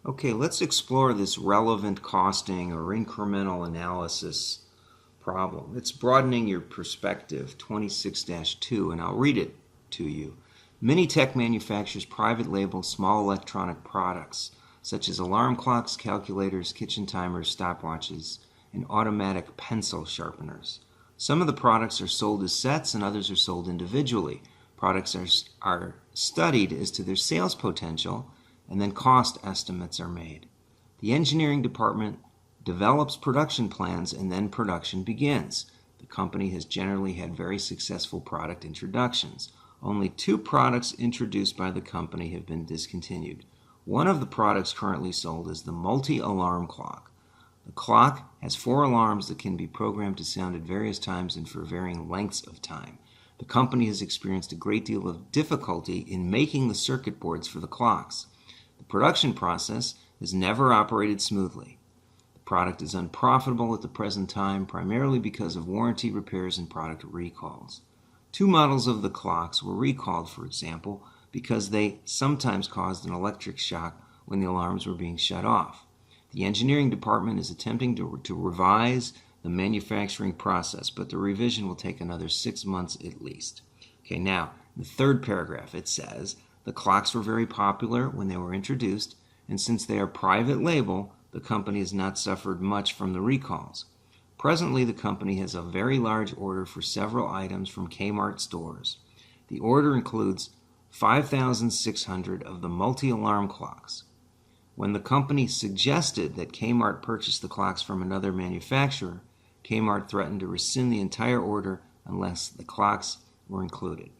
Okay, let's explore this relevant costing or incremental analysis problem. It's broadening your perspective, 26-2, and I'll read it to you. MiniTek manufactures private label small electronic products such as alarm clocks, calculators, kitchen timers, stopwatches, and automatic pencil sharpeners. Some of the products are sold as sets and others are sold individually. Products are studied as to their sales potential, and then cost estimates are made. The engineering department develops production plans, and then production begins. The company has generally had very successful product introductions. Only 2 products introduced by the company have been discontinued. One of the products currently sold is the multi-alarm clock. The clock has 4 alarms that can be programmed to sound at various times and for varying lengths of time. The company has experienced a great deal of difficulty in making the circuit boards for the clocks. The production process has never operated smoothly. The product is unprofitable at the present time, primarily because of warranty repairs and product recalls. 2 models of the clocks were recalled, for example, because they sometimes caused an electric shock when the alarms were being shut off. The engineering department is attempting to revise the manufacturing process, but the revision will take another 6 months at least. Okay, now, in the 3rd paragraph, it says, the clocks were very popular when they were introduced, and since they are private label, the company has not suffered much from the recalls. Presently, the company has a very large order for several items from Kmart stores. The order includes 5,600 of the multi-alarm clocks. When the company suggested that Kmart purchase the clocks from another manufacturer, Kmart threatened to rescind the entire order unless the clocks were included.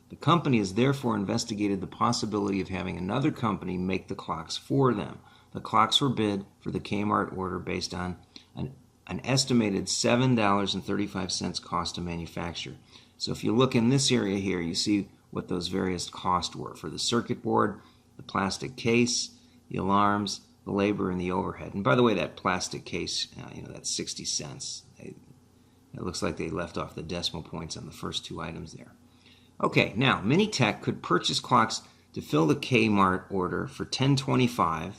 The company has therefore investigated the possibility of having another company make the clocks for them. The clocks were bid for the Kmart order based on an estimated $7.35 cost to manufacture. So if you look in this area here, you see what those various costs were for the circuit board, the plastic case, the alarms, the labor, and the overhead. And by the way, that plastic case, that's 60 cents. It looks like they left off the decimal points on the first 2 items there. Okay, now, MiniTek could purchase clocks to fill the Kmart order for $10.25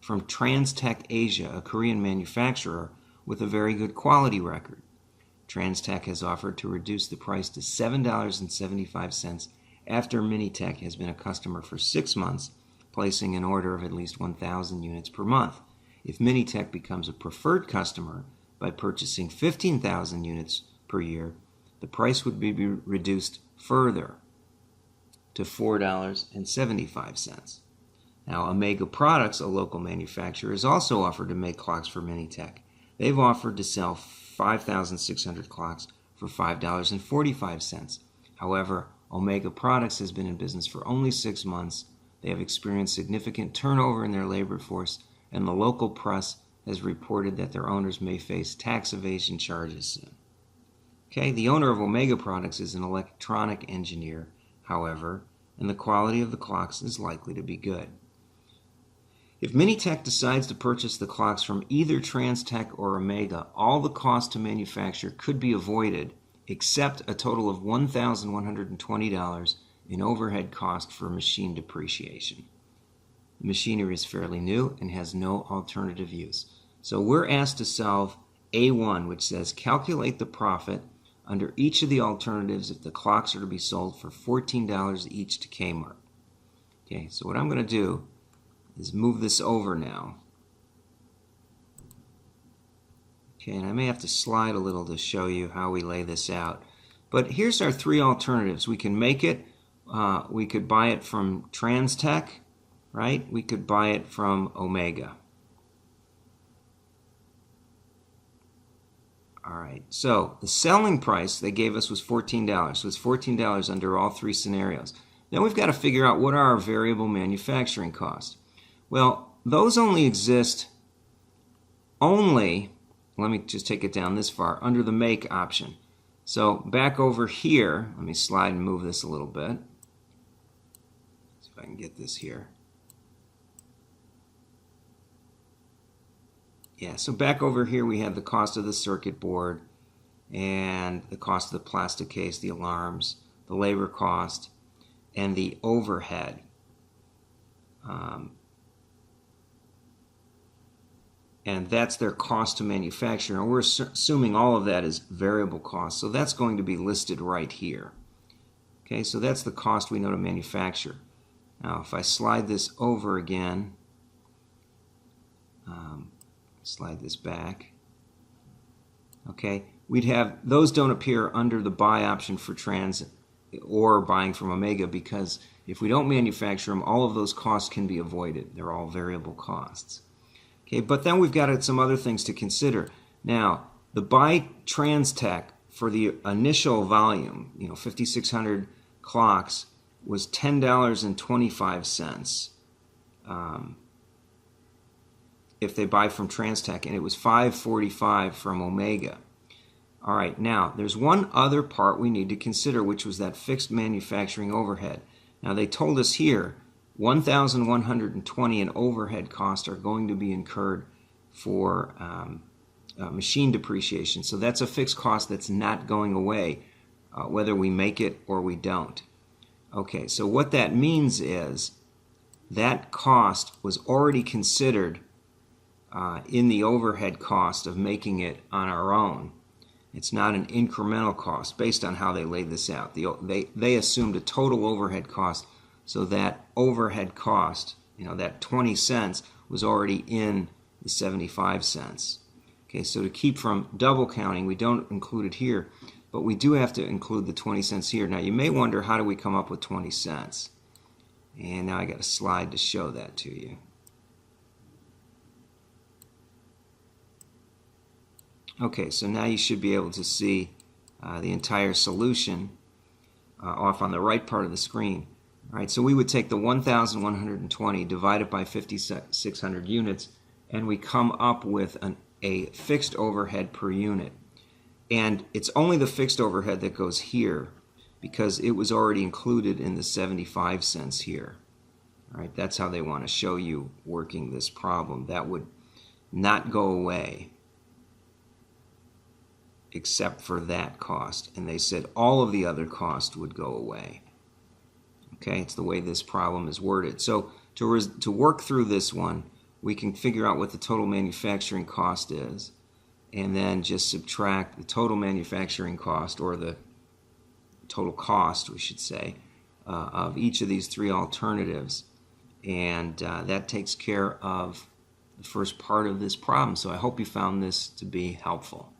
from Transtech Asia, a Korean manufacturer with a very good quality record. Transtech has offered to reduce the price to $7.75 after MiniTek has been a customer for 6 months, placing an order of at least 1,000 units per month. If MiniTek becomes a preferred customer by purchasing 15,000 units per year, the price would be reduced further to $4.75. Now, Omega Products, a local manufacturer, has also offered to make clocks for MiniTek. They've offered to sell 5,600 clocks for $5.45. However, Omega Products has been in business for only 6 months. They have experienced significant turnover in their labor force, and the local press has reported that their owners may face tax evasion charges soon. Okay, the owner of Omega Products is an electronic engineer, however, and the quality of the clocks is likely to be good. If MiniTek decides to purchase the clocks from either Transtech or Omega, all the cost to manufacture could be avoided, except a total of $1,120 in overhead cost for machine depreciation. The machinery is fairly new and has no alternative use. So we're asked to solve A1, which says calculate the profit under each of the alternatives if the clocks are to be sold for $14 each to Kmart. Okay, so what I'm going to do is move this over now. Okay, and I may have to slide a little to show you how we lay this out. But here's our 3 alternatives. We can make it, we could buy it from Transtech, right? We could buy it from Omega. All right, so the selling price they gave us was $14. So it's $14 under all 3 scenarios. Then we've got to figure out what are our variable manufacturing costs. Well, those only exist let me just take it down this far, under the make option. So back over here, let me slide and move this a little bit. See if I can get this here. Yeah, so back over here we have the cost of the circuit board and the cost of the plastic case, the alarms, the labor cost, and the overhead. and that's their cost to manufacture. And we're assuming all of that is variable cost, so that's going to be listed right here. Okay, so that's the cost we know to manufacture. Now, if I slide this over again, slide this back, okay, we'd have, those don't appear under the buy option for trans or buying from Omega, because if we don't manufacture them, all of those costs can be avoided. They're all variable costs. Okay, but then we've got some other things to consider. Now, the buy TransTech for the initial volume, 5,600 clocks, was $10.25 if they buy from TransTech, and it was $5.45 from Omega. All right, now there's one other part we need to consider, which was that fixed manufacturing overhead. Now they told us here $1,120 in overhead costs are going to be incurred for machine depreciation. So that's a fixed cost that's not going away whether we make it or we don't. Okay, so what that means is that cost was already considered in the overhead cost of making it on our own. It's not an incremental cost based on how they laid this out. They assumed a total overhead cost, so that overhead cost, that 20 cents was already in the 75 cents. Okay, so to keep from double counting, we don't include it here, but we do have to include the 20 cents here. Now you may wonder, how do we come up with 20 cents? And now I got a slide to show that to you. Okay, so now you should be able to see the entire solution off on the right part of the screen. All right, so we would take the 1,120 divided by 5,600 units, and we come up with a fixed overhead per unit. And it's only the fixed overhead that goes here, because it was already included in the 75 cents here. All right, that's how they want to show you working this problem. That would not go away except for that cost, and they said all of the other costs would go away. Okay, it's the way this problem is worded. So to work through this one, we can figure out what the total manufacturing cost is, and then just subtract the total manufacturing cost, or the total cost, we should say, of each of these three alternatives, and that takes care of the first part of this problem. So I hope you found this to be helpful.